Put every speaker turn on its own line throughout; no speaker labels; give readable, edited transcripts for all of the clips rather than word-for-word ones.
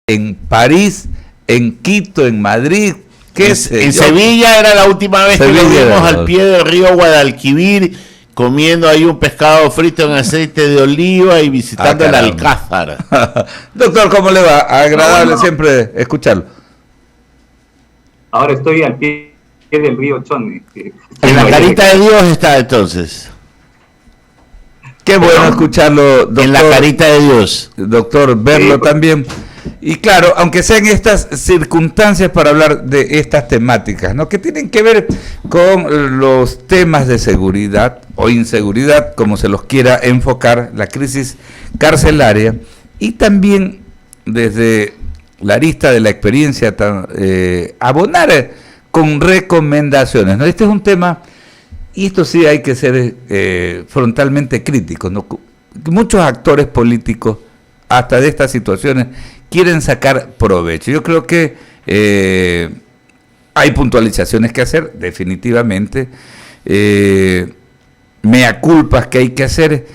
en París, en Quito, en Madrid, qué sé
en
yo.
Sevilla era la última vez que lo vimos al pie del río Guadalquivir, comiendo ahí un pescado frito en aceite de oliva y visitando el Alcázar.
Doctor, ¿cómo le va? Agradable siempre escucharlo.
Ahora estoy al pie del río Chone.
En la carita de Dios está entonces.
Qué bueno escucharlo, doctor.
En la carita de Dios.
Doctor, verlo también. Y claro, aunque sean estas circunstancias para hablar de estas temáticas, ¿no? Que tienen que ver con los temas de seguridad o inseguridad, como se los quiera enfocar, la crisis carcelaria, y también desde la arista de la experiencia, abonar con recomendaciones, ¿no? Este es un tema, y esto sí hay que ser frontalmente críticos, ¿no? Muchos actores políticos, hasta de estas situaciones, quieren sacar provecho. Yo creo que hay puntualizaciones que hacer, definitivamente, mea culpas que hay que hacer,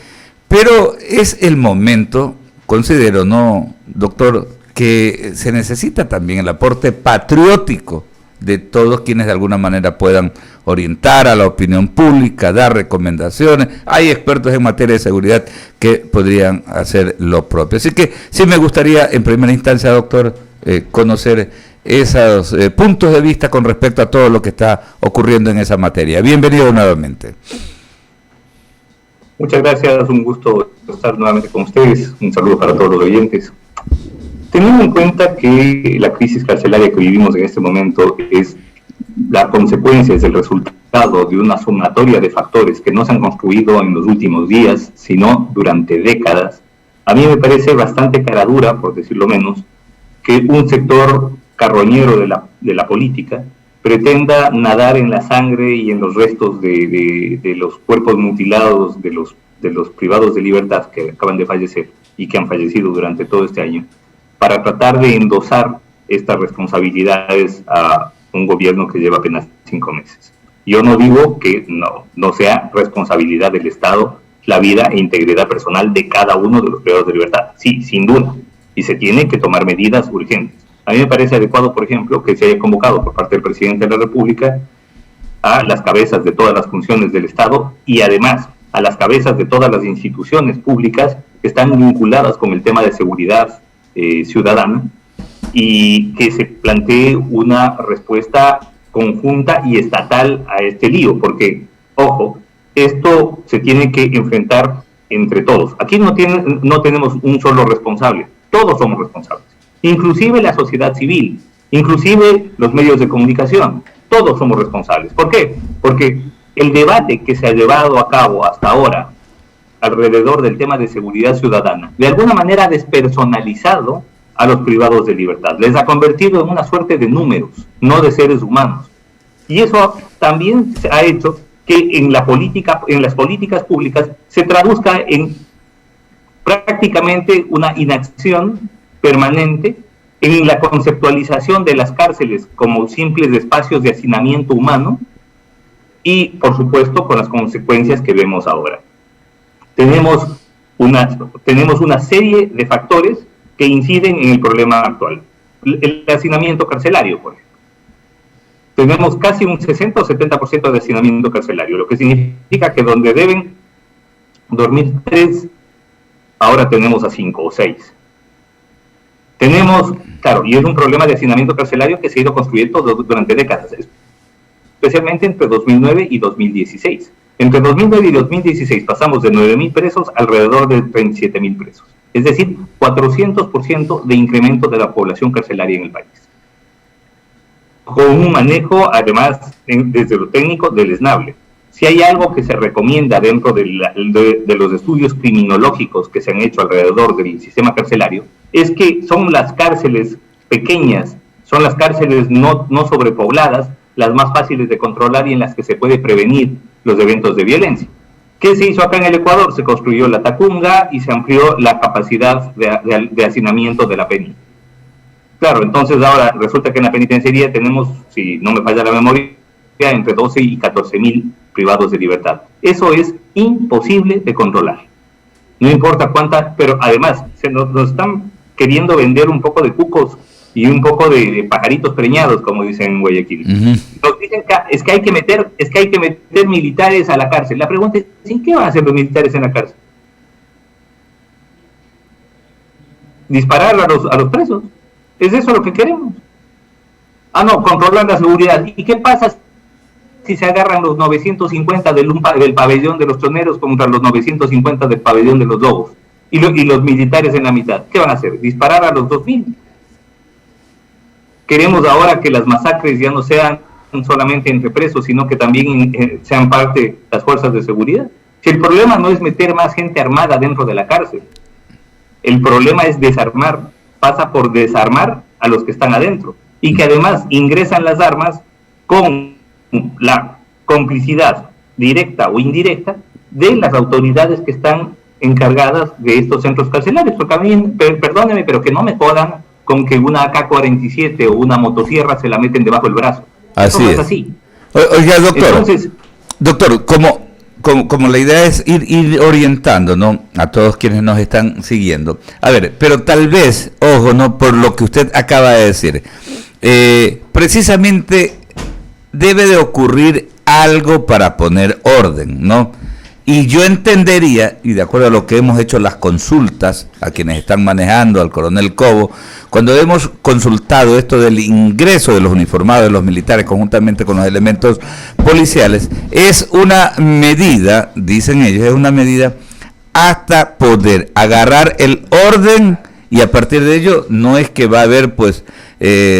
pero es el momento, considero, ¿no, doctor?, que se necesita también el aporte patriótico de todos quienes de alguna manera puedan orientar a la opinión pública, dar recomendaciones. Hay expertos en materia de seguridad que podrían hacer lo propio. Así que sí me gustaría, en primera instancia, doctor, conocer esos puntos de vista con respecto a todo lo que está ocurriendo en esa materia. Bienvenido nuevamente.
Muchas gracias, un gusto estar nuevamente con ustedes. Un saludo para todos los oyentes. Teniendo en cuenta que la crisis carcelaria que vivimos en este momento es la consecuencia, es el resultado de una sumatoria de factores que no se han construido en los últimos días, sino durante décadas, a mí me parece bastante caradura, por decirlo menos, que un sector carroñero de la política pretenda nadar en la sangre y en los restos de los cuerpos mutilados de los privados de libertad que acaban de fallecer y que han fallecido durante todo este año, para tratar de endosar estas responsabilidades a un gobierno que lleva apenas 5 meses. Yo no digo que no sea responsabilidad del Estado la vida e integridad personal de cada uno de los privados de libertad. Sí, sin duda, y se tienen que tomar medidas urgentes. A mí me parece adecuado, por ejemplo, que se haya convocado por parte del presidente de la República a las cabezas de todas las funciones del Estado y además a las cabezas de todas las instituciones públicas que están vinculadas con el tema de seguridad ciudadana, y que se plantee una respuesta conjunta y estatal a este lío, porque, ojo, esto se tiene que enfrentar entre todos. Aquí no tenemos un solo responsable, todos somos responsables, inclusive la sociedad civil, inclusive los medios de comunicación, todos somos responsables. ¿Por qué? Porque el debate que se ha llevado a cabo hasta ahora alrededor del tema de seguridad ciudadana, de alguna manera ha despersonalizado a los privados de libertad, les ha convertido en una suerte de números, no de seres humanos. Y eso también ha hecho que en las políticas públicas se traduzca en prácticamente una inacción permanente en la conceptualización de las cárceles como simples espacios de hacinamiento humano y, por supuesto, con las consecuencias que vemos ahora. Tenemos una serie de factores que inciden en el problema actual. El hacinamiento carcelario, por ejemplo. Tenemos casi un 60 o 70% de hacinamiento carcelario, lo que significa que donde deben dormir 3, ahora tenemos a 5 o 6. Tenemos, claro, y es un problema de hacinamiento carcelario que se ha ido construyendo durante décadas, especialmente entre 2009 y 2016. Entre 2009 y 2016 pasamos de 9.000 presos alrededor de 37.000 presos. Es decir, 400% de incremento de la población carcelaria en el país. Con un manejo, además, desde lo técnico, deleznable. Si hay algo que se recomienda dentro de los estudios criminológicos que se han hecho alrededor del sistema carcelario, es que son las cárceles pequeñas, son las cárceles no sobrepobladas, las más fáciles de controlar y en las que se puede prevenir los eventos de violencia. ¿Qué se hizo acá en el Ecuador? Se construyó la Tacunga y se amplió la capacidad de hacinamiento de la PENI. Claro, entonces ahora resulta que en la penitenciaría tenemos, si no me falla la memoria, entre 12 y 14.000 privados de libertad. Eso es imposible de controlar. No importa cuántas, pero además nos están queriendo vender un poco de cucos y un poco de pajaritos preñados, como dicen en Guayaquil. Nos dicen que es que hay que meter militares a la cárcel. La pregunta es, ¿sí, qué van a hacer los militares en la cárcel? Disparar a los presos. ¿Es eso lo que queremos? Ah, no, controlar la seguridad. ¿Y qué pasa si se agarran los 950 del pabellón de los choneros contra los 950 del pabellón de los lobos? Y los militares en la mitad. ¿Qué van a hacer? ¿Disparar a los 2000? Queremos ahora que las masacres ya no sean solamente entre presos, sino que también sean parte las fuerzas de seguridad. Si el problema no es meter más gente armada dentro de la cárcel, el problema es desarmar, pasa por desarmar a los que están adentro, y que además ingresan las armas con la complicidad directa o indirecta de las autoridades que están encargadas de estos centros carcelarios, porque a mí, perdónenme, pero que no me jodan con que una AK-47 o una motosierra se la meten debajo del brazo.
Así
no
es.
Así.
Oiga, doctor,
entonces,
doctor, como la idea es ir orientando, ¿no?, a todos quienes nos están siguiendo. A ver, pero tal vez, ojo, ¿no?, por lo que usted acaba de decir, precisamente debe de ocurrir algo para poner orden, ¿no? Y yo entendería, y de acuerdo a lo que hemos hecho las consultas a quienes están manejando, al coronel Cobo, cuando hemos consultado esto del ingreso de los uniformados, de los militares, conjuntamente con los elementos policiales, es una medida, dicen ellos, es una medida hasta poder agarrar el orden, y a partir de ello no es que va a haber pues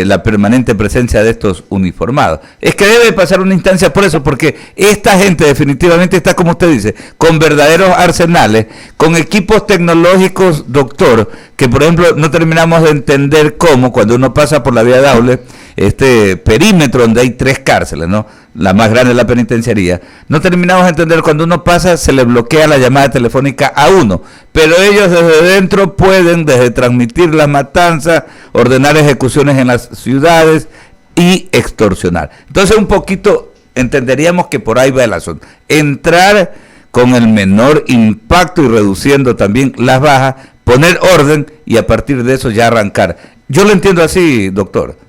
la permanente presencia de estos uniformados. Es que debe pasar una instancia por eso, porque esta gente definitivamente está, como usted dice, con verdaderos arsenales, con equipos tecnológicos, doctor, que por ejemplo no terminamos de entender cómo, cuando uno pasa por la vía Daule, este perímetro donde hay 3 cárceles, ¿no?, la más grande es la penitenciaría, no terminamos de entender cuando uno pasa, se le bloquea la llamada telefónica a uno, pero ellos desde dentro pueden, desde transmitir la matanza, ordenar ejecuciones en las ciudades y extorsionar. Entonces un poquito entenderíamos que por ahí va el asunto, entrar con el menor impacto y reduciendo también las bajas, poner orden y a partir de eso ya arrancar. Yo lo entiendo así, doctor.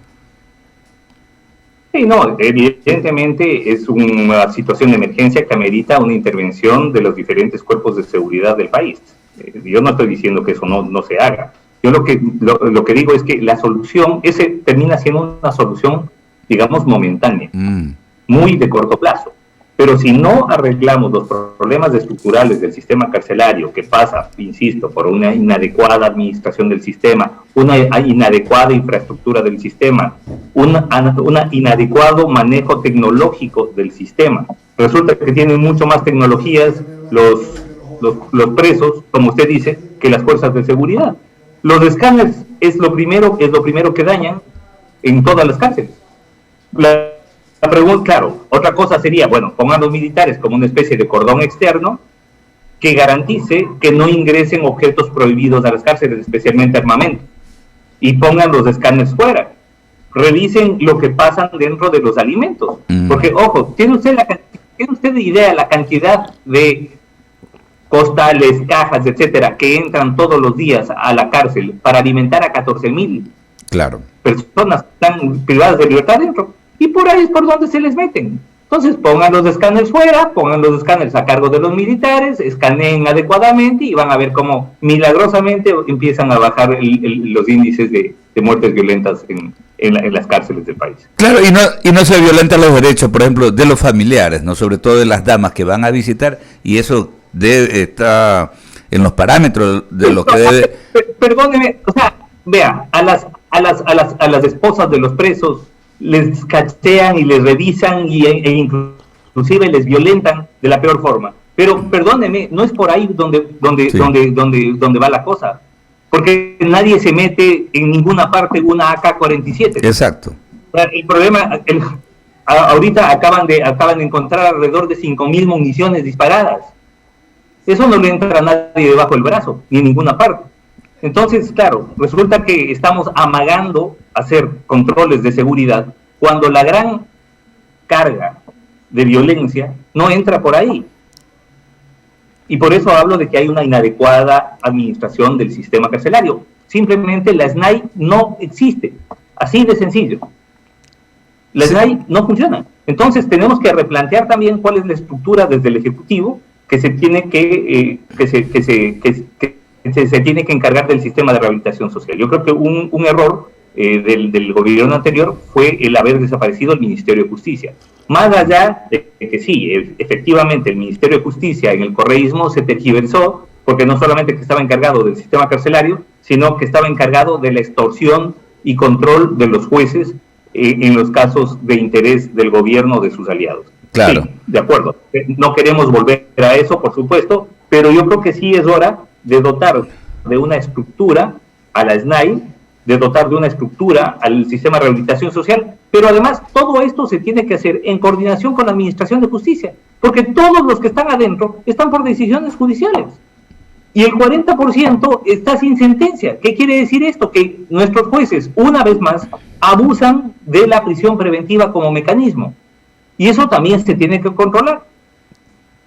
Sí, no, evidentemente es una situación de emergencia que amerita una intervención de los diferentes cuerpos de seguridad del país. Yo no estoy diciendo que eso no se haga. Yo lo que digo es que la solución, ese termina siendo una solución, digamos, momentánea, muy de corto plazo. Pero si no arreglamos los problemas estructurales del sistema carcelario, que pasa, insisto, por una inadecuada administración del sistema, una inadecuada infraestructura del sistema, un inadecuado manejo tecnológico del sistema, resulta que tienen mucho más tecnologías los presos, como usted dice, que las fuerzas de seguridad. Los escáneres es lo primero que dañan en todas las cárceles. La pregunta, claro, otra cosa sería, bueno, pongan los militares como una especie de cordón externo que garantice que no ingresen objetos prohibidos a las cárceles, especialmente armamento, y pongan los escáneres fuera. Revisen lo que pasa dentro de los alimentos, porque, ojo, ¿tiene usted idea de la cantidad de costales, cajas, etcétera, que entran todos los días a la cárcel para alimentar a 14,000 personas que están privadas de libertad dentro? Y por ahí es por donde se les meten. Entonces pongan los escáneres fuera, pongan los escáneres a cargo de los militares, escaneen adecuadamente y van a ver cómo milagrosamente empiezan a bajar los índices de muertes violentas en las cárceles del país.
Claro, y no se violentan los derechos, por ejemplo, de los familiares, no, sobre todo de las damas que van a visitar, y eso está en los parámetros de lo que debe...
Perdóneme, o sea, vea, a las esposas de los presos les cachean y les revisan e inclusive les violentan de la peor forma. Pero perdóneme, no es por ahí donde va la cosa, porque nadie se mete en ninguna parte una AK-47.
Exacto.
El problema, ahorita acaban de encontrar alrededor de 5,000 municiones disparadas. Eso no le entra a nadie debajo del brazo, ni en ninguna parte. Entonces, claro, resulta que estamos amagando hacer controles de seguridad cuando la gran carga de violencia no entra por ahí. Y por eso hablo de que hay una inadecuada administración del sistema carcelario. Simplemente la SNAI no existe, así de sencillo. La SNAI no funciona. Entonces tenemos que replantear también cuál es la estructura desde el Ejecutivo que se tiene que se tiene que encargar del sistema de rehabilitación social. Yo creo que un error del gobierno anterior fue el haber desaparecido el Ministerio de Justicia. Más allá de que sí, efectivamente el Ministerio de Justicia en el correísmo se tergiversó, porque no solamente que estaba encargado del sistema carcelario, sino que estaba encargado de la extorsión y control de los jueces en los casos de interés del gobierno o de sus aliados.
Claro.
Sí, de acuerdo. No queremos volver a eso, por supuesto, pero yo creo que sí es hora de dotar de una estructura a la SNAI, de dotar de una estructura al sistema de rehabilitación social, pero además todo esto se tiene que hacer en coordinación con la Administración de Justicia, porque todos los que están adentro están por decisiones judiciales. Y el 40% está sin sentencia. ¿Qué quiere decir esto? Que nuestros jueces, una vez más, abusan de la prisión preventiva como mecanismo. Y eso también se tiene que controlar.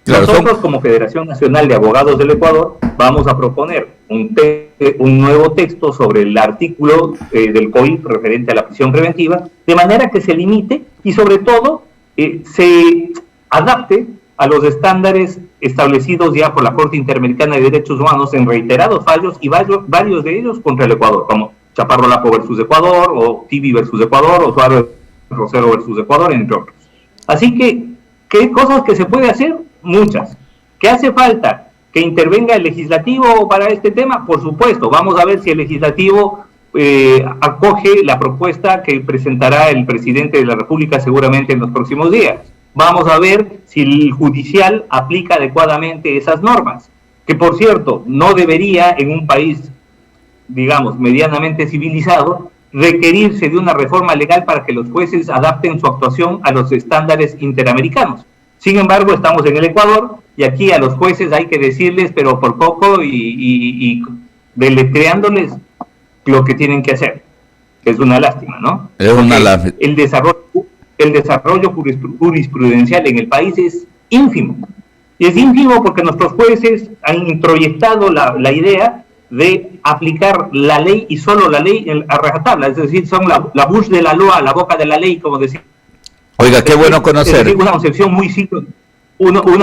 Claro, nosotros, como Federación Nacional de Abogados del Ecuador, vamos a proponer un nuevo texto sobre el artículo del COIP referente a la prisión preventiva, de manera que se limite y, sobre todo, se adapte a los estándares establecidos ya por la Corte Interamericana de Derechos Humanos en reiterados fallos, y varios de ellos contra el Ecuador, como Chaparro Lapo versus Ecuador, o Tibi versus Ecuador, o Suárez Rosero versus Ecuador, entre otros. Así que, ¿qué cosas que se puede hacer? Muchas. ¿Qué hace falta? ¿Que intervenga el legislativo para este tema? Por supuesto. Vamos a ver si el legislativo acoge la propuesta que presentará el presidente de la República seguramente en los próximos días. Vamos a ver si el judicial aplica adecuadamente esas normas, que por cierto no debería en un país, digamos, medianamente civilizado, requerirse de una reforma legal para que los jueces adapten su actuación a los estándares interamericanos. Sin embargo, estamos en el Ecuador y aquí a los jueces hay que decirles, pero por poco y deletreándoles lo que tienen que hacer, que es una lástima, ¿no?
Es una lástima.
El desarrollo jurisprudencial en el país es ínfimo. Y es ínfimo porque nuestros jueces han introyectado la idea de aplicar la ley y solo la ley a rajatabla, es decir, son la Bush de la loa, la boca de la ley, como decía.
Oiga, qué bueno conocer.
Es decir, una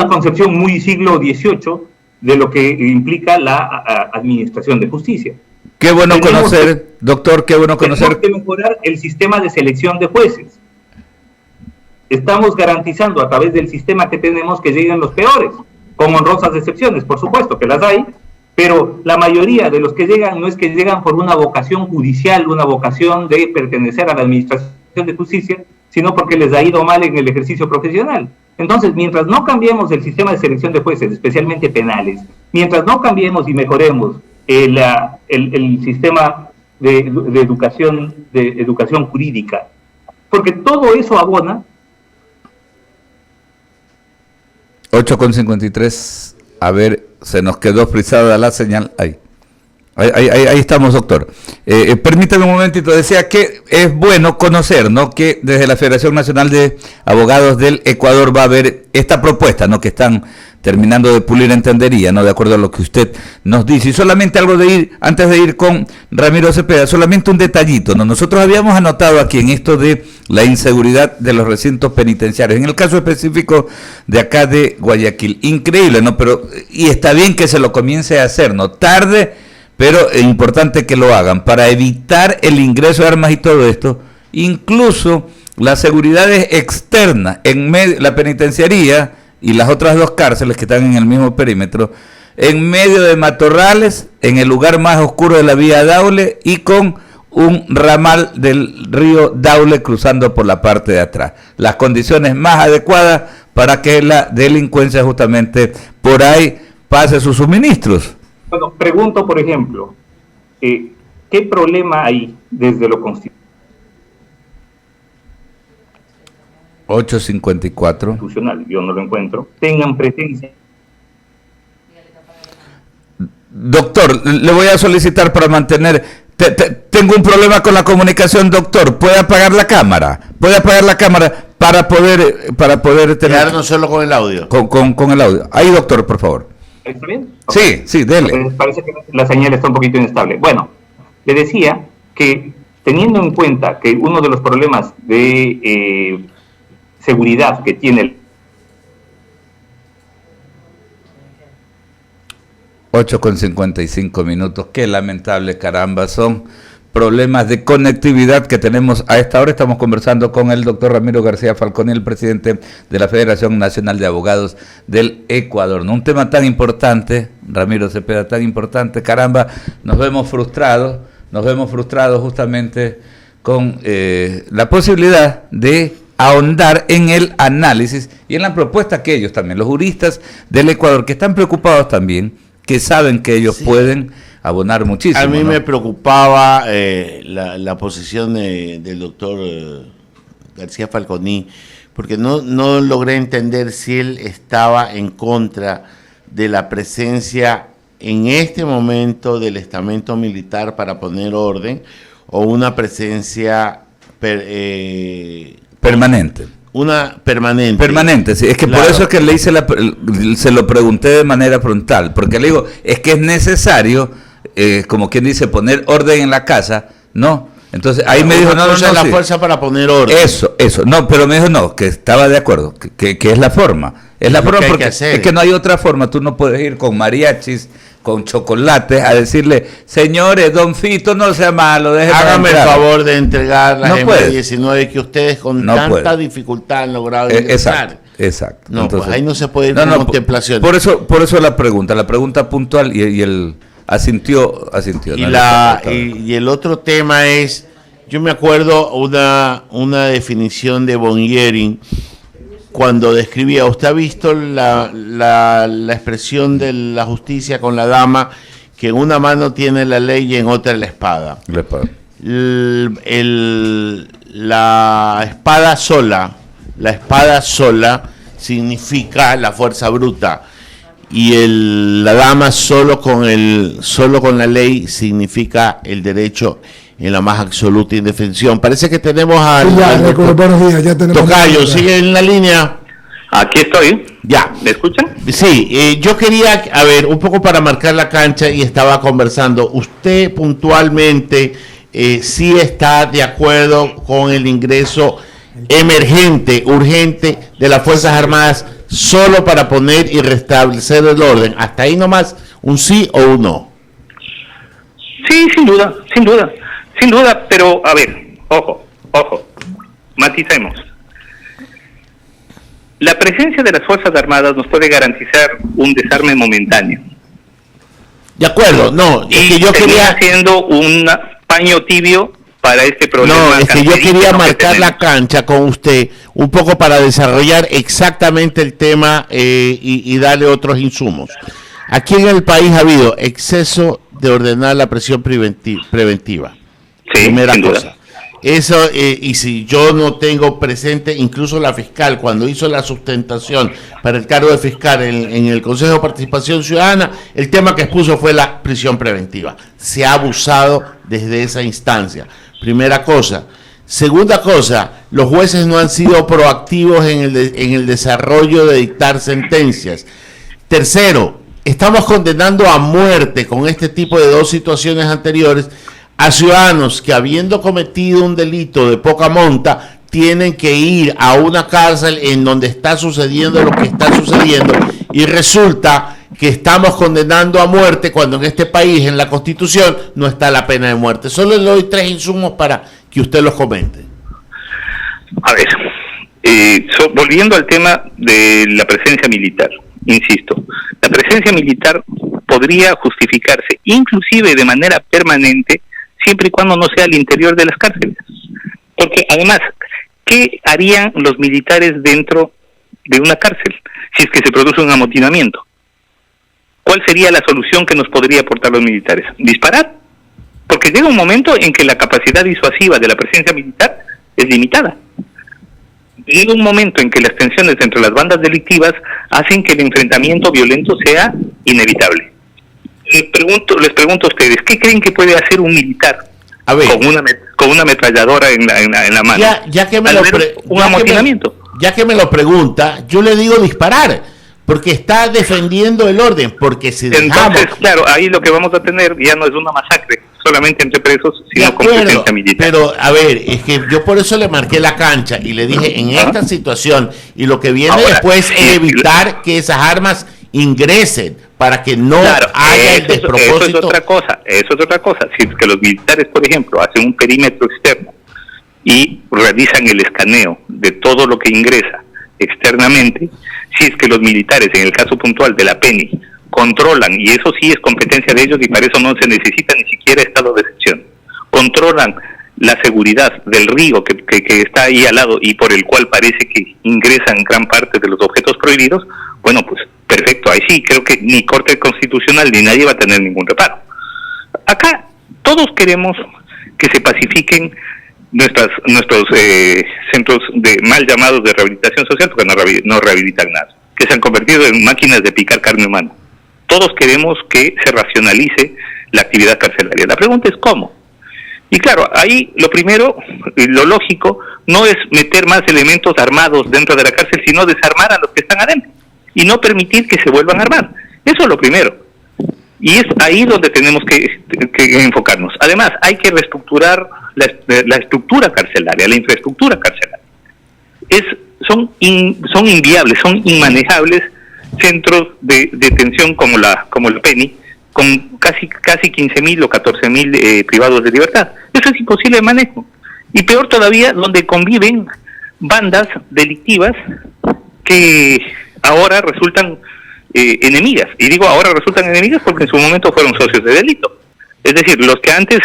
concepción muy siglo XVIII de lo que implica la administración de justicia.
Qué bueno conocer, doctor, qué bueno conocer.
Tenemos que mejorar el sistema de selección de jueces. Estamos garantizando a través del sistema que tenemos que lleguen los peores, con honrosas excepciones, por supuesto que las hay, pero la mayoría de los que llegan no es que llegan por una vocación judicial, una vocación de pertenecer a la administración de justicia, sino porque les ha ido mal en el ejercicio profesional. Entonces, mientras no cambiemos el sistema de selección de jueces, especialmente penales, mientras no cambiemos y mejoremos el sistema de educación jurídica, porque todo eso abona.
8:53, a ver, se nos quedó frisada la señal. Ahí estamos, doctor. Permítame un momentito, decía que es bueno conocer, ¿no?, que desde la Federación Nacional de Abogados del Ecuador va a haber esta propuesta, ¿no?, que están terminando de pulir, entendería, ¿no?, de acuerdo a lo que usted nos dice. Y solamente algo antes de ir con Ramiro Cepeda, solamente un detallito, ¿no? Nosotros habíamos anotado aquí en esto de la inseguridad de los recintos penitenciarios, en el caso específico de acá de Guayaquil, increíble, ¿no?, pero, y está bien que se lo comience a hacer, ¿no?, tarde, pero es importante que lo hagan para evitar el ingreso de armas y todo esto. Incluso la seguridad externa en medio, la penitenciaría y las otras dos cárceles que están en el mismo perímetro, en medio de matorrales, en el lugar más oscuro de la vía Daule y con un ramal del río Daule cruzando por la parte de atrás. Las condiciones más adecuadas para que la delincuencia justamente por ahí pase sus suministros.
Bueno, pregunto, por ejemplo, ¿qué problema hay desde lo constitucional?
8:54.
Yo no lo encuentro. Tengan presencia.
Doctor, le voy a solicitar para mantener... tengo un problema con la comunicación, doctor. ¿Puede apagar la cámara? Para poder tener...
Quedarnos solo con el audio.
Con el audio. Ahí, doctor, por favor.
¿Está bien?
Sí, dele.
Parece que la señal está un poquito inestable. Bueno, le decía que teniendo en cuenta que uno de los problemas de seguridad que tiene el
8:55, qué lamentable, caramba, son problemas de conectividad que tenemos a esta hora. Estamos conversando con el doctor Ramiro García Falconi, el presidente de la Federación Nacional de Abogados del Ecuador. ¿No? Un tema tan importante, Ramiro Cepeda, tan importante, caramba, nos vemos frustrados justamente con la posibilidad de ahondar en el análisis y en la propuesta que ellos también, los juristas del Ecuador, que están preocupados también, que saben que ellos pueden abonar muchísimo.
A mí me preocupaba la posición del doctor García Falconi, porque no logré entender si él estaba en contra de la presencia en este momento del estamento militar para poner orden, o una presencia
permanente.
Una permanente.
Permanente, sí. Es que claro, por eso es que le hice se lo pregunté de manera frontal, porque le digo, es que es necesario, como quien dice, poner orden en la casa, ¿no? Entonces ahí me dijo, no,
la fuerza para poner orden.
Eso, no, pero me dijo no, que estaba de acuerdo, que es la forma. Es la forma porque es que no hay otra forma, tú no puedes ir con mariachis, con chocolates a decirle, señores, don Fito, no sea malo,
hágame el favor de entregar las M19 que ustedes con tanta dificultad han logrado ingresar.
Exacto.
No, entonces, pues ahí no se puede ir con contemplación.
Por eso la pregunta puntual y el asintió.
Y el otro tema es, yo me acuerdo una definición de von Jering cuando describía, usted ha visto la expresión de la justicia con la dama, que en una mano tiene la ley y en otra la espada. La espada sola significa la fuerza bruta, y la dama solo con la ley significa el derecho en la más absoluta indefensión. Parece que tenemos
buenos días, ya tenemos
Tocayo, sigue en la línea.
Aquí estoy.
Ya.
¿Me escuchan?
Sí, yo quería, un poco para marcar la cancha, y estaba conversando, usted puntualmente sí está de acuerdo con el ingreso urgente de las Fuerzas Armadas solo para poner y restablecer el orden. Hasta ahí nomás, un sí o un no.
Sí, sin duda, pero a ver, ojo, maticemos. La presencia de las Fuerzas Armadas nos puede garantizar un desarme momentáneo.
De acuerdo, no,
y es que yo quería haciendo un paño tibio para este problema.
No, es que yo quería marcar la cancha con usted un poco para desarrollar exactamente el tema y darle otros insumos. Aquí en el país ha habido exceso de ordenar la prisión preventiva.
Sí,
primera cosa. Eso, y si yo no tengo presente, incluso la fiscal, cuando hizo la sustentación para el cargo de fiscal en el Consejo de Participación Ciudadana, el tema que expuso fue la prisión preventiva. Se ha abusado desde esa instancia. Primera cosa. Segunda cosa, los jueces no han sido proactivos en el desarrollo de dictar sentencias. Tercero, estamos condenando a muerte con este tipo de dos situaciones anteriores a ciudadanos que, habiendo cometido un delito de poca monta, tienen que ir a una cárcel en donde está sucediendo lo que está sucediendo, y resulta que estamos condenando a muerte cuando en este país, en la Constitución, no está la pena de muerte. Solo le doy 3 insumos para que usted los comente.
A ver, volviendo al tema de la presencia militar, insisto, la presencia militar podría justificarse inclusive de manera permanente siempre y cuando no sea al interior de las cárceles. Porque además, ¿qué harían los militares dentro de una cárcel si es que se produce un amotinamiento? ¿Cuál sería la solución que nos podría aportar los militares? ¿Disparar? Porque llega un momento en que la capacidad disuasiva de la presencia militar es limitada. Llega un momento en que las tensiones entre las bandas delictivas hacen que el enfrentamiento violento sea inevitable. Les pregunto a ustedes, ¿qué creen que puede hacer un militar con una ametralladora en la mano?
Ya que me lo pregunta, yo le digo disparar, porque está defendiendo el orden, porque si dejamos...
Entonces, claro, ahí lo que vamos a tener ya no es una masacre, solamente entre presos, sino
De
con
acuerdo,
presencia militar.
pero a ver, es que yo por eso le marqué la cancha y le dije, en esta situación, y lo que viene
Ahora,
después
sí,
es evitar que esas armas ingresen para que no haya el despropósito.
Eso es otra cosa. Si es que los militares, por ejemplo, hacen un perímetro externo y realizan el escaneo de todo lo que ingresa externamente, si es que los militares, en el caso puntual de la PENI, controlan, y eso sí es competencia de ellos y para eso no se necesita ni siquiera estado de excepción, controlan la seguridad del río que está ahí al lado y por el cual parece que ingresan gran parte de los objetos prohibidos, bueno, pues perfecto, ahí sí, creo que ni Corte Constitucional ni nadie va a tener ningún reparo. Acá todos queremos que se pacifiquen nuestros centros de mal llamados de rehabilitación social, porque no rehabilitan nada, que se han convertido en máquinas de picar carne humana. Todos queremos que se racionalice la actividad carcelaria. La pregunta es ¿cómo? Y claro, ahí lo primero, lo lógico, no es meter más elementos armados dentro de la cárcel, sino desarmar a los que están adentro y no permitir que se vuelvan a armar. Eso es lo primero. Y es ahí donde tenemos que enfocarnos. Además, hay que reestructurar la estructura carcelaria, la infraestructura carcelaria. Son inviables, son inmanejables centros de detención como la PENI, con casi 15.000 o 14.000 privados de libertad. Eso es imposible de manejo. Y peor todavía, donde conviven bandas delictivas que ahora resultan enemigas. Y digo ahora resultan enemigas porque en su momento fueron socios de delito. Es decir, lo que antes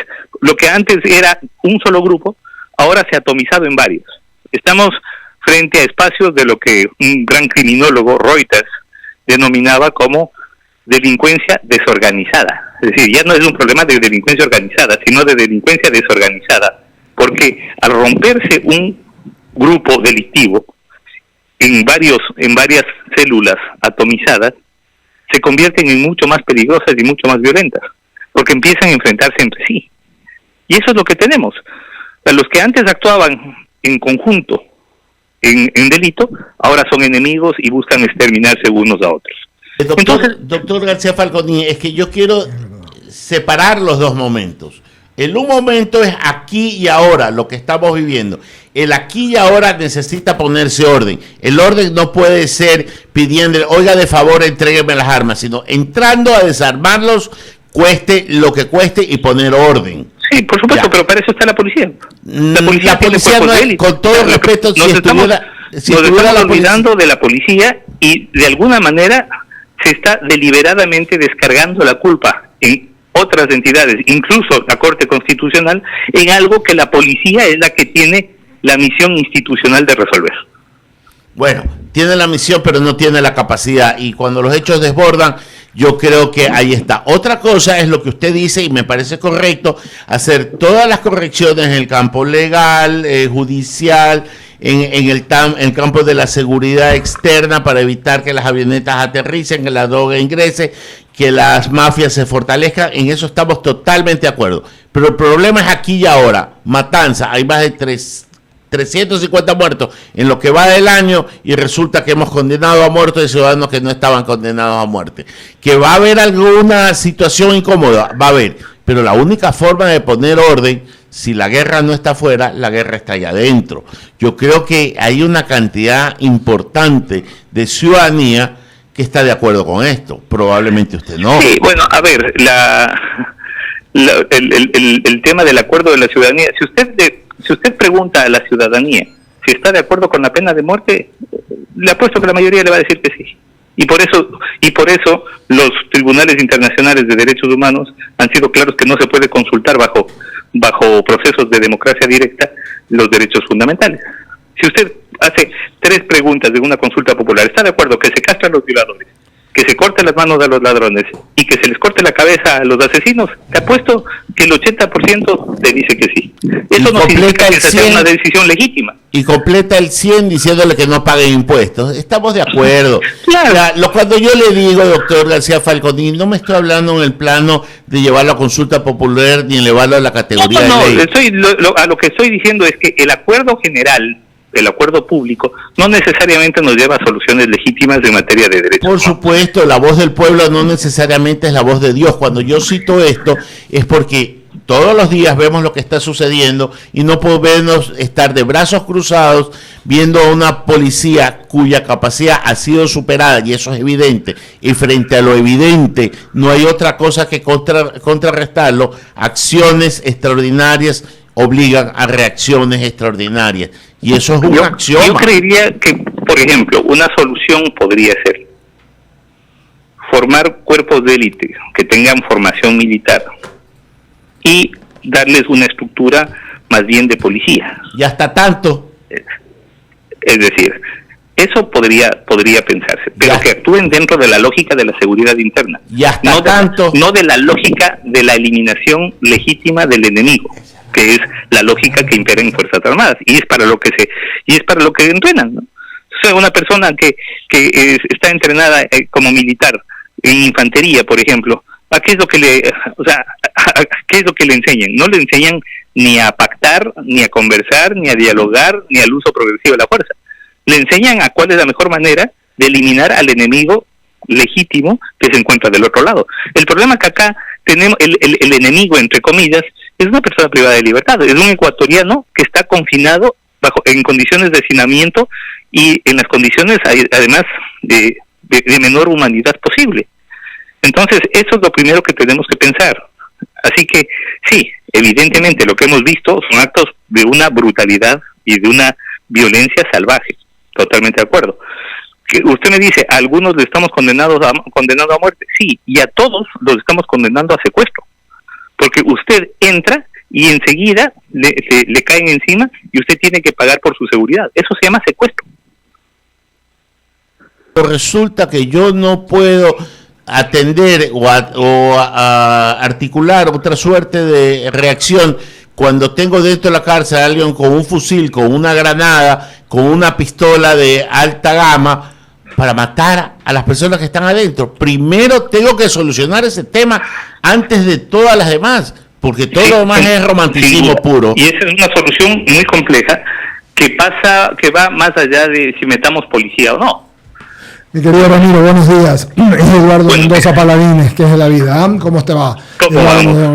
era un solo grupo, ahora se ha atomizado en varios. Estamos frente a espacios de lo que un gran criminólogo, Reuters, denominaba como delincuencia desorganizada. Es decir, ya no es un problema de delincuencia organizada, sino de delincuencia desorganizada, porque al romperse un grupo delictivo en varias células atomizadas, se convierten en mucho más peligrosas y mucho más violentas, porque empiezan a enfrentarse entre sí. Y eso es lo que tenemos. Los que antes actuaban en conjunto en delito, ahora son enemigos y buscan exterminarse unos a otros.
Doctor García Falconi, es que yo quiero separar los dos momentos. El un momento es aquí y ahora, lo que estamos viviendo. El aquí y ahora necesita ponerse orden. El orden no puede ser pidiendo, oiga, de favor, entrégueme las armas, sino entrando a desarmarlos, cueste lo que cueste y poner orden.
Sí, por supuesto, pero para eso está la policía.
La policía no es, con todo respeto,
nos estamos olvidando de la policía y de alguna manera se está deliberadamente descargando la culpa en otras entidades, incluso la Corte Constitucional, en algo que la policía es la que tiene la misión institucional de resolver.
Bueno, tiene la misión, pero no tiene la capacidad, y cuando los hechos desbordan, yo creo que ahí está. Otra cosa es lo que usted dice, y me parece correcto, hacer todas las correcciones en el campo legal, judicial, en el campo de la seguridad externa para evitar que las avionetas aterricen, que la droga ingrese, que las mafias se fortalezcan. En eso estamos totalmente de acuerdo. Pero el problema es aquí y ahora. Matanza, hay más de 350 muertos en lo que va del año y resulta que hemos condenado a muerte de ciudadanos que no estaban condenados a muerte. Que va a haber alguna situación incómoda, va a haber. Pero la única forma de poner orden, si la guerra no está afuera, la guerra está allá adentro. Yo creo que hay una cantidad importante de ciudadanía que está de acuerdo con esto. Probablemente usted no.
Sí, bueno, a ver, el tema del acuerdo de la ciudadanía, si usted pregunta a la ciudadanía si está de acuerdo con la pena de muerte, le apuesto que la mayoría le va a decir que sí. Y por eso los tribunales internacionales de derechos humanos han sido claros que no se puede consultar bajo procesos de democracia directa los derechos fundamentales. Si usted hace 3 preguntas de una consulta popular, ¿está de acuerdo que se castran los violadores, que se corten las manos a los ladrones y que se les corte la cabeza a los asesinos? Te apuesto que el 80% te dice que sí. Eso no significa que esa sea una decisión legítima.
Y completa el 100 diciéndole que no paguen impuestos. Estamos de acuerdo.
Claro.
Cuando yo le digo, doctor García Falconi, no me estoy hablando en el plano de llevarlo a consulta popular ni elevarlo a la categoría de ley.
A lo que estoy diciendo es que el acuerdo general, el acuerdo público, no necesariamente nos lleva a soluciones legítimas en materia de derechos.
Por supuesto, la voz del pueblo no necesariamente es la voz de Dios. Cuando yo cito esto es porque todos los días vemos lo que está sucediendo y no podemos estar de brazos cruzados viendo a una policía cuya capacidad ha sido superada, y eso es evidente, y frente a lo evidente no hay otra cosa que contrarrestarlo. Acciones extraordinarias obligan a reacciones extraordinarias, y eso es una acción.
Yo creería que, por ejemplo, una solución podría ser formar cuerpos de élite que tengan formación militar y darles una estructura más bien de policía.
Y hasta tanto.
Es decir, eso podría pensarse, pero
Ya.
que actúen dentro de la lógica de la seguridad interna.
Y hasta tanto.
No de la lógica de la eliminación legítima del enemigo, que es la lógica que impera en Fuerzas Armadas, y es para lo que entrenan, ¿no? O sea, una persona que está entrenada como militar en infantería, por ejemplo, ¿a qué es lo que qué es lo que le enseñan? No le enseñan ni a pactar, ni a conversar, ni a dialogar, ni al uso progresivo de la fuerza. Le enseñan a cuál es la mejor manera de eliminar al enemigo legítimo que se encuentra del otro lado. El problema que acá tenemos, el enemigo, entre comillas, es una persona privada de libertad, es un ecuatoriano que está confinado en condiciones de hacinamiento y en las condiciones, además, de menor humanidad posible. Entonces, eso es lo primero que tenemos que pensar. Así que, sí, evidentemente lo que hemos visto son actos de una brutalidad y de una violencia salvaje. Totalmente de acuerdo. Que usted me dice, a algunos le estamos condenando a muerte. Sí, y a todos los estamos condenando a secuestro. Porque usted entra y enseguida le caen encima y usted tiene que pagar por su seguridad. Eso se llama secuestro.
Resulta que yo no puedo atender o articular otra suerte de reacción cuando tengo dentro de la cárcel a alguien con un fusil, con una granada, con una pistola de alta gama para matar a las personas que están adentro. Primero tengo que solucionar ese tema antes de todas las demás, porque todo lo demás es romanticismo puro.
Y esa es una solución muy compleja que va más allá de si metamos policía o no.
Mi querido Ramiro, buenos días. Es Eduardo Mendoza Paladines, que es de la vida. ¿Cómo te va?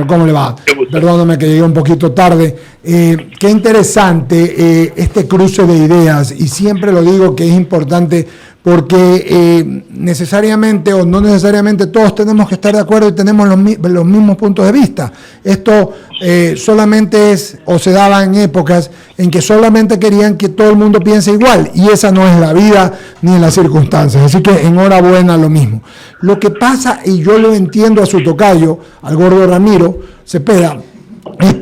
¿Cómo le va? Perdóname que llegué un poquito tarde. Qué interesante este cruce de ideas, y siempre lo digo que es importante porque necesariamente o no necesariamente todos tenemos que estar de acuerdo y tenemos los mismos puntos de vista. Esto solamente es o se daba en épocas en que solamente querían que todo el mundo piense igual, y esa no es la vida ni en las circunstancias. Así que enhorabuena, lo mismo. Lo que pasa, y yo lo entiendo a su tocayo, al gordo Ramiro Cepeda, es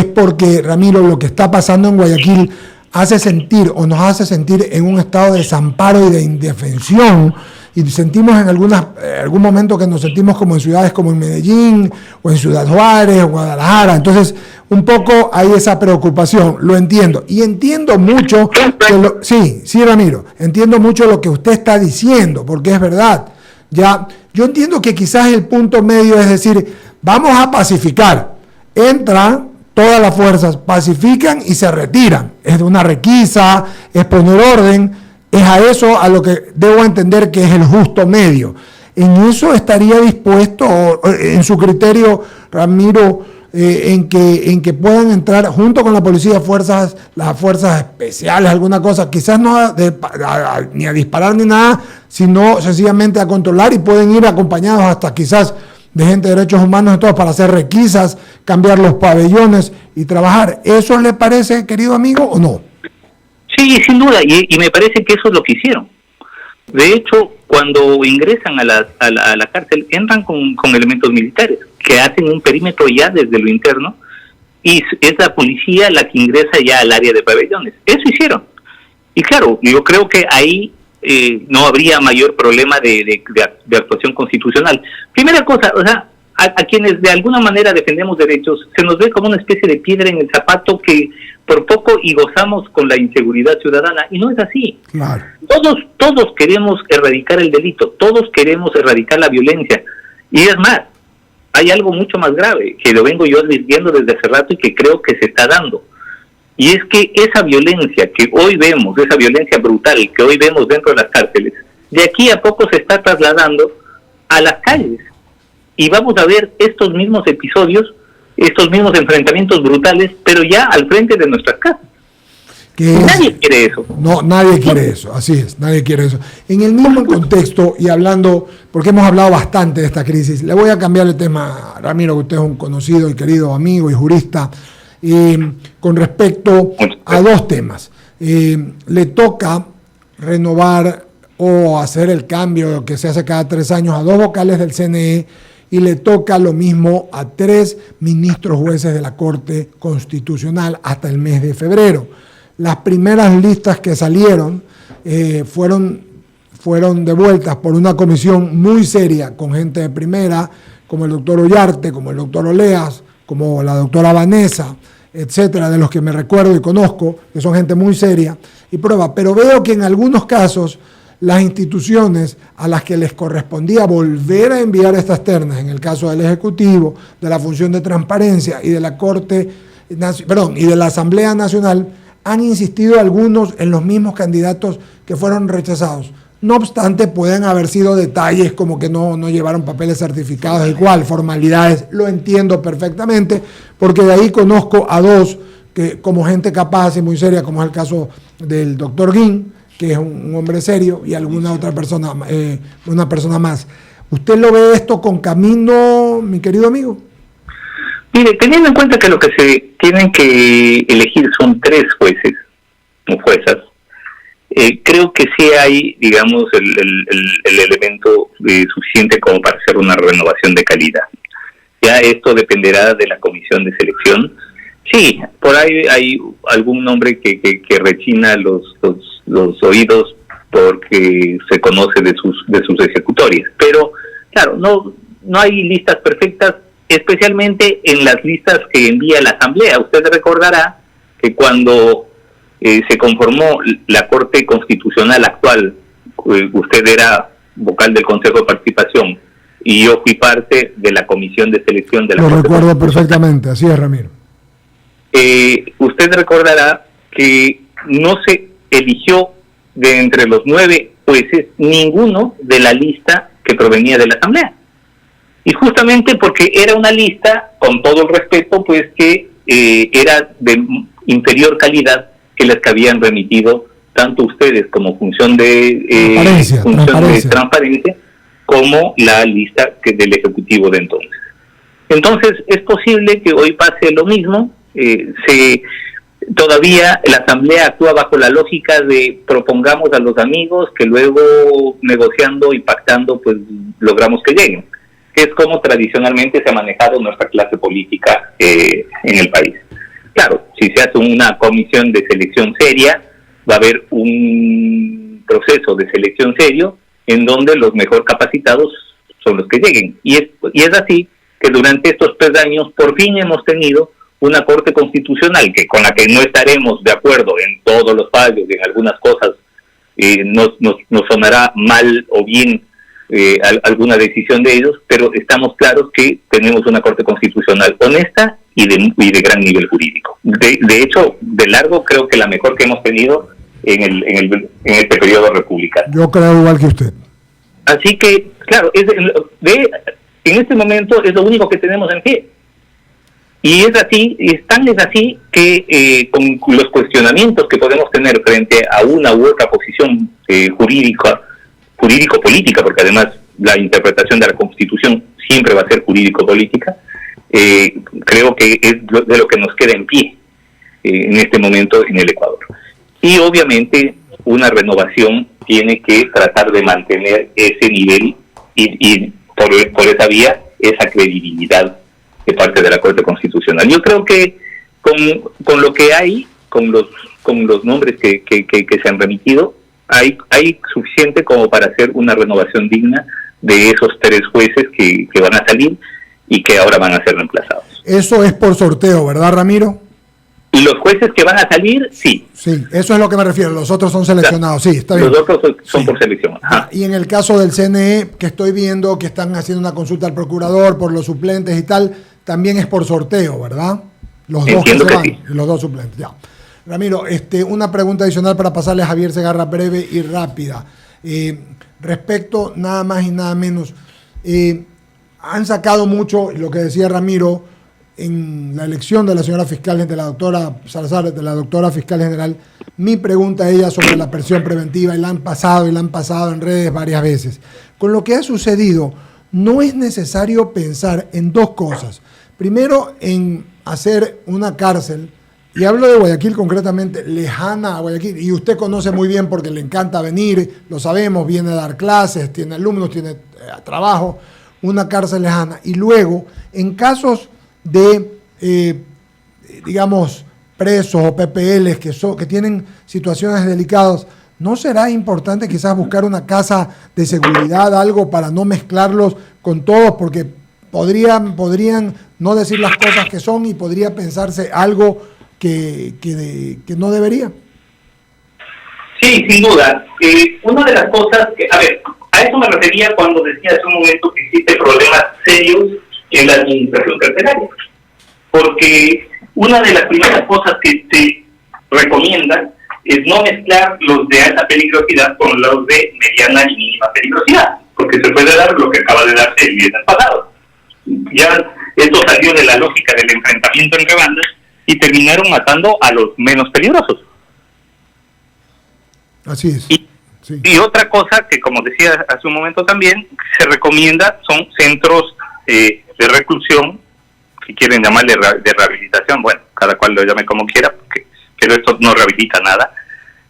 porque Ramiro, lo que está pasando en Guayaquil nos hace sentir en un estado de desamparo y de indefensión, y sentimos en algún momento que nos sentimos como en ciudades como en Medellín o en Ciudad Juárez o Guadalajara. Entonces, un poco hay esa preocupación, lo entiendo, y entiendo mucho sí, Ramiro, entiendo mucho lo que usted está diciendo, porque es verdad. Ya, yo entiendo que quizás el punto medio es decir, vamos a pacificar, entran todas las fuerzas, pacifican y se retiran. Es de una requisa, es poner orden, es a eso a lo que debo entender que es el justo medio. En eso estaría dispuesto, en su criterio, Ramiro, en que puedan entrar junto con la policía las fuerzas especiales, alguna cosa, quizás no ni a disparar ni nada, sino sencillamente a controlar, y pueden ir acompañados hasta quizás de gente de derechos humanos y todo, para hacer requisas, cambiar los pabellones y trabajar. ¿Eso le parece, querido amigo, o no?
Sí, sin duda, y me parece que eso es lo que hicieron. De hecho, cuando ingresan a la cárcel, entran con elementos militares que hacen un perímetro ya desde lo interno, y es la policía la que ingresa ya al área de pabellones. Eso hicieron. Y claro, yo creo que ahí no habría mayor problema de actuación constitucional. Primera cosa, o sea, a quienes de alguna manera defendemos derechos, se nos ve como una especie de piedra en el zapato que por poco y gozamos con la inseguridad ciudadana, y no es así.
Claro.
Todos queremos erradicar el delito, todos queremos erradicar la violencia, y es más, hay algo mucho más grave, que lo vengo yo advirtiendo desde hace rato y que creo que se está dando. Y es que esa violencia que hoy vemos, esa violencia brutal que hoy vemos dentro de las cárceles, de aquí a poco se está trasladando a las calles. Y vamos a ver estos mismos episodios estos mismos enfrentamientos brutales, pero ya al frente de nuestras casas. Nadie quiere eso.
No, nadie quiere eso, así es, nadie quiere eso. En el mismo contexto, y hablando, porque hemos hablado bastante de esta crisis, le voy a cambiar el tema, Ramiro, que usted es un conocido y querido amigo y jurista, con respecto a dos temas. Le toca renovar o hacer el cambio que se hace cada 3 años a 2 vocales del CNE, y le toca lo mismo a 3 ministros jueces de la Corte Constitucional hasta el mes de febrero. Las primeras listas que salieron fueron devueltas por una comisión muy seria, con gente de primera, como el doctor Ollarte, como el doctor Oleas, como la doctora Vanessa, etcétera, de los que me recuerdo y conozco, que son gente muy seria y prueba. Pero veo que en algunos casos las instituciones a las que les correspondía volver a enviar estas ternas, en el caso del Ejecutivo, de la Función de Transparencia y de la y de la Asamblea Nacional, han insistido algunos en los mismos candidatos que fueron rechazados. No obstante, pueden haber sido detalles como que no llevaron papeles certificados, igual, formalidades, lo entiendo perfectamente, porque de ahí conozco a 2 que como gente capaz y muy seria, como es el caso del doctor Guin, que es un hombre serio, y alguna otra persona, una persona más. ¿Usted lo ve esto con camino, mi querido amigo?
Mire, teniendo en cuenta que lo que se tienen que elegir son 3 jueces o juezas, creo que sí hay, digamos, el elemento suficiente como para hacer una renovación de calidad. Ya esto dependerá de la comisión de selección. Sí, por ahí hay algún nombre que rechina los oídos porque se conoce de sus ejecutorias, pero claro, no hay listas perfectas, especialmente en las listas que envía la Asamblea. Usted recordará que cuando se conformó la Corte Constitucional actual, usted era vocal del Consejo de Participación y yo fui parte de la Comisión de Selección de la Corte.
Lo recuerdo perfectamente, así es, Ramiro.
Usted recordará que no se eligió de entre los 9 jueces ninguno de la lista que provenía de la Asamblea. Y justamente porque era una lista, con todo el respeto, pues que era de inferior calidad que las que habían remitido tanto ustedes como función de transparencia como la lista del Ejecutivo de entonces. Entonces es posible que hoy pase lo mismo. Todavía la Asamblea actúa bajo la lógica de propongamos a los amigos que luego negociando y pactando pues logramos que lleguen, que es como tradicionalmente se ha manejado nuestra clase política en el país. Claro, si se hace una comisión de selección seria, va a haber un proceso de selección serio en donde los mejor capacitados son los que lleguen. Y es así que durante estos 3 años por fin hemos tenido una Corte Constitucional con la que no estaremos de acuerdo en todos los fallos, y en algunas cosas nos sonará mal o bien alguna decisión de ellos, pero estamos claros que tenemos una Corte Constitucional honesta y de gran nivel jurídico. De hecho, de largo creo que la mejor que hemos tenido en este periodo republicano.
Yo creo igual que usted.
Así que, claro, en este momento es lo único que tenemos en pie. Y es así que con los cuestionamientos que podemos tener frente a una u otra posición jurídico-política, porque además la interpretación de la Constitución siempre va a ser jurídico-política, creo que es de lo que nos queda en pie en este momento en el Ecuador. Y obviamente una renovación tiene que tratar de mantener ese nivel y por esa vía, esa credibilidad de parte de la Corte Constitucional. Yo creo que con lo que hay, con los nombres que se han remitido, hay suficiente como para hacer una renovación digna de esos 3 jueces que van a salir y que ahora van a ser reemplazados.
Eso es por sorteo, ¿verdad, Ramiro?
Y los jueces que van a salir, sí.
Sí, eso es lo que me refiero. Los otros son seleccionados, sí, está bien.
Los otros son por selección. Ajá.
Y en el caso del CNE, que estoy viendo que están haciendo una consulta al procurador por los suplentes y tal, también es por sorteo, ¿verdad? Los dos que se van, sí. Los 2 suplentes, ya. Ramiro, una pregunta adicional para pasarle a Javier Segarra, breve y rápida. Respecto, nada más y nada menos, han sacado mucho, lo que decía Ramiro, en la elección de la señora fiscal, de la doctora Salazar, de la doctora fiscal general, mi pregunta a ella sobre la prisión preventiva, y la han pasado en redes varias veces. Con lo que ha sucedido, no es necesario pensar en dos cosas. Primero, en hacer una cárcel, y hablo de Guayaquil concretamente, lejana a Guayaquil, y usted conoce muy bien porque le encanta venir, lo sabemos, viene a dar clases, tiene alumnos, tiene trabajo, una cárcel lejana. Y luego, en casos de, digamos, presos o PPLs que tienen situaciones delicadas, ¿no será importante quizás buscar una casa de seguridad, algo para no mezclarlos con todos? Porque podrían no decir las cosas que son y podría pensarse algo que no debería.
Sí, sin duda. Una de las cosas que, a eso me refería cuando decía hace un momento que existen problemas serios en la administración carcelaria. Porque una de las primeras cosas que se recomienda es no mezclar los de alta peligrosidad con los de mediana y mínima peligrosidad, porque se puede dar lo que acaba de darse el viernes pasado. Ya esto salió de la lógica del enfrentamiento entre bandas y terminaron matando a los menos peligrosos.
Así es.
Y otra cosa que, como decía hace un momento también, se recomienda son centros de reclusión, que quieren llamarle de rehabilitación, bueno, cada cual lo llame como quiera, pero esto no rehabilita nada,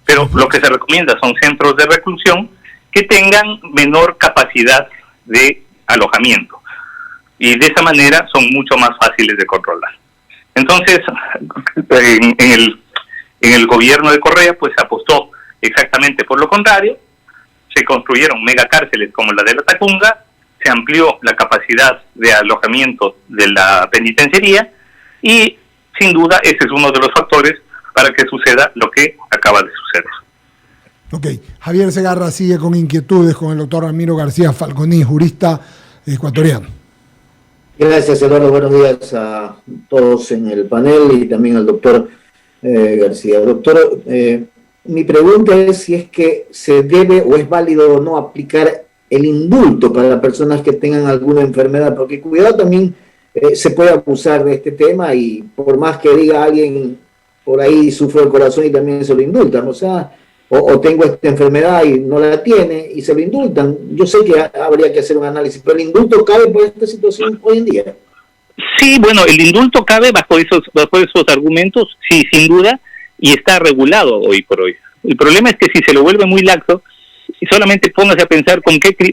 pero lo que se recomienda son centros de reclusión que tengan menor capacidad de alojamiento, y de esa manera son mucho más fáciles de controlar. Entonces, en el gobierno de Correa, pues se apostó exactamente por lo contrario. Se construyeron megacárceles como la de la Tacunga, se amplió la capacidad de alojamiento de la penitenciaría, y sin duda ese es uno de los factores para que suceda lo que acaba de suceder.
Ok, Javier Segarra sigue con inquietudes con el doctor Ramiro García Falconi, jurista ecuatoriano.
Gracias, Eduardo. Buenos días a todos en el panel y también al doctor García. Doctor, mi pregunta es si es que se debe o es válido o no aplicar el indulto para las personas que tengan alguna enfermedad, porque cuidado, también se puede abusar de este tema, y por más que diga alguien por ahí sufre el corazón y también se lo indultan, o sea, o tengo esta enfermedad y no la tiene y se lo indultan. Yo sé que habría que hacer un análisis, pero el indulto cabe por esta situación hoy en día.
Sí, bueno, el indulto cabe bajo esos argumentos, sí, sin duda, y está regulado hoy por hoy. El problema es que si se lo vuelve muy laxo, y solamente póngase a pensar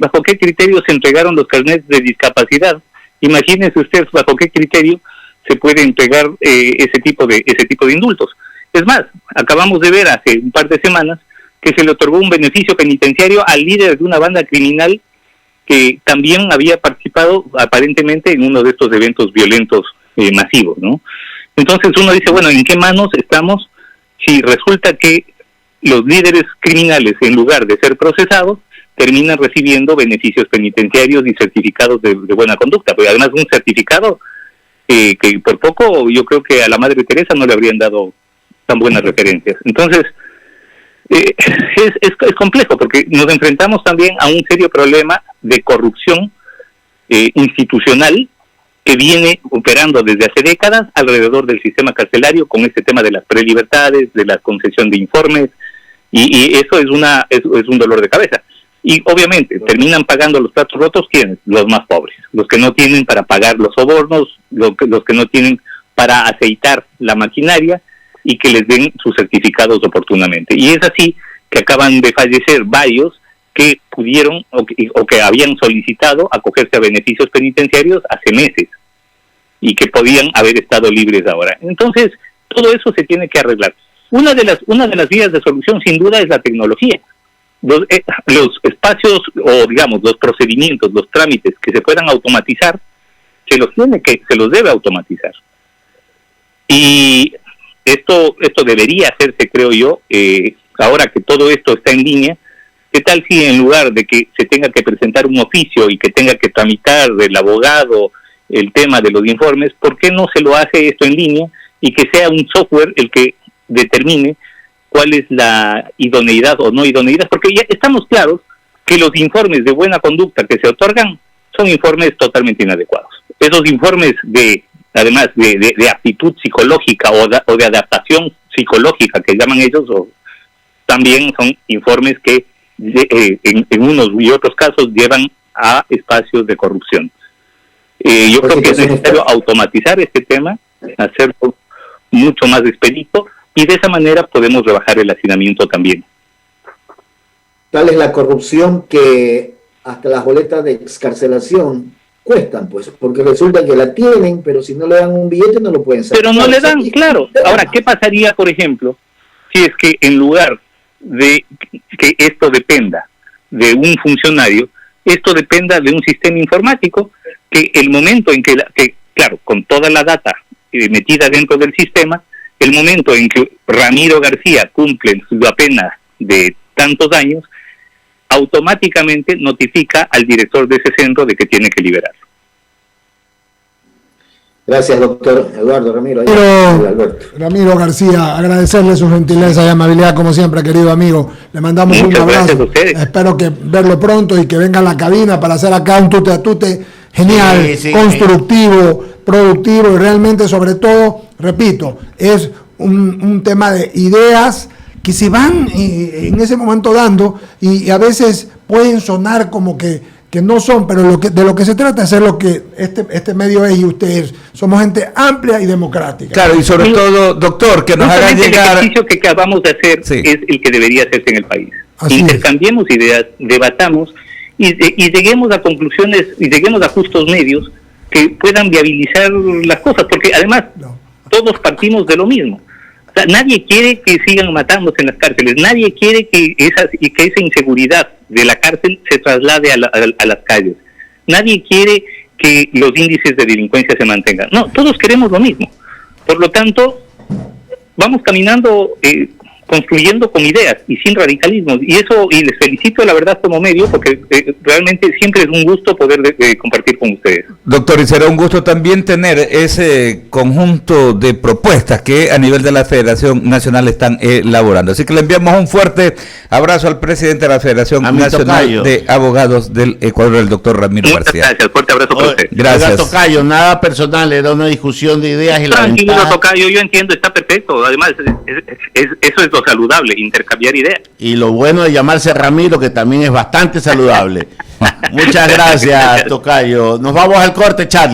bajo qué criterio se entregaron los carnets de discapacidad. Imagínense ustedes bajo qué criterio se puede entregar ese tipo de indultos. Es más, acabamos de ver hace un par de semanas que se le otorgó un beneficio penitenciario al líder de una banda criminal que también había participado aparentemente en uno de estos eventos violentos masivos, ¿no? Entonces uno dice, bueno, ¿en qué manos estamos si resulta que los líderes criminales, en lugar de ser procesados, terminan recibiendo beneficios penitenciarios y certificados de buena conducta? Porque además un certificado que por poco yo creo que a la Madre Teresa no le habrían dado tan buenas referencias. Entonces, es complejo, porque nos enfrentamos también a un serio problema de corrupción institucional que viene operando desde hace décadas alrededor del sistema carcelario, con este tema de las prelibertades, de la concesión de informes, y eso es un dolor de cabeza. Y obviamente terminan pagando los platos rotos, ¿quiénes? Los más pobres, los que no tienen para pagar los sobornos, los que no tienen para aceitar la maquinaria y que les den sus certificados oportunamente. Y es así que acaban de fallecer varios que pudieron o que habían solicitado acogerse a beneficios penitenciarios hace meses y que podían haber estado libres ahora. Entonces, todo eso se tiene que arreglar. Una de las vías de solución, sin duda, es la tecnología. Los espacios, o digamos, los procedimientos, los trámites que se puedan automatizar, se los debe automatizar. Y esto debería hacerse, creo yo, ahora que todo esto está en línea. ¿Qué tal si en lugar de que se tenga que presentar un oficio y que tenga que tramitar del abogado el tema de los informes, por qué no se lo hace esto en línea y que sea un software el que determine cuál es la idoneidad o no idoneidad? Porque ya estamos claros que los informes de buena conducta que se otorgan son informes totalmente inadecuados. Esos informes de además de aptitud psicológica o de adaptación psicológica que llaman ellos, o también son informes que en unos y otros casos llevan a espacios de corrupción. Yo creo que es necesario automatizar este tema, hacerlo mucho más expedito, y de esa manera podemos rebajar el hacinamiento también.
Tal es la corrupción que hasta las boletas de excarcelación cuestan, pues, porque resulta que la tienen, pero si no le dan un billete no lo pueden sacar.
Pero no le dan, claro. Ahora, ¿qué pasaría, por ejemplo, si es que en lugar de que esto dependa de un funcionario, esto dependa de un sistema informático, que el momento en que claro, con toda la data metida dentro del sistema, el momento en que Ramiro García cumple su pena de tantos años, automáticamente notifica al director de ese centro de que tiene que liberarlo.
Gracias, doctor Eduardo Ramiro.
Ramiro García, agradecerle su gentileza y amabilidad como siempre, querido amigo. Le mandamos un abrazo. Espero que verlo pronto y que venga a la cabina para hacer acá un tute a tute genial, constructivo, productivo y realmente, sobre todo, repito, es un tema de ideas que se van en ese momento dando y a veces pueden sonar como que no son, pero de lo que se trata es hacer lo que este medio es, y ustedes somos gente amplia y democrática.
Claro, y sobre todo, doctor, que nos hagan llegar...
El ejercicio que acabamos de hacer es el que debería hacerse en el país. Así intercambiemos ideas, debatamos y lleguemos a conclusiones y lleguemos a justos medios que puedan viabilizar las cosas, porque además todos partimos de lo mismo. O sea, nadie quiere que sigan matándose en las cárceles, nadie quiere que esa inseguridad de la cárcel se traslade a las calles, nadie quiere que los índices de delincuencia se mantengan. No, todos queremos lo mismo. Por lo tanto, vamos caminando, construyendo con ideas y sin radicalismos, y les felicito, la verdad, como medio, porque realmente siempre es un gusto poder compartir con ustedes.
Doctor, y será un gusto también tener ese conjunto de propuestas que a nivel de la Federación Nacional están elaborando. Así que le enviamos un fuerte abrazo al presidente de la Federación Nacional de Abogados del Ecuador, el doctor Ramiro García.
Gracias, fuerte abrazo para usted.
Gracias.
Tocayo, nada personal, era una discusión de ideas y
tranquilo, Tocayo, yo entiendo, está perfecto. Además, eso es lo saludable, intercambiar ideas.
Y lo bueno de llamarse Ramiro, que también es bastante saludable. Muchas gracias, Tocayo. Nos vamos al corte, Charlie.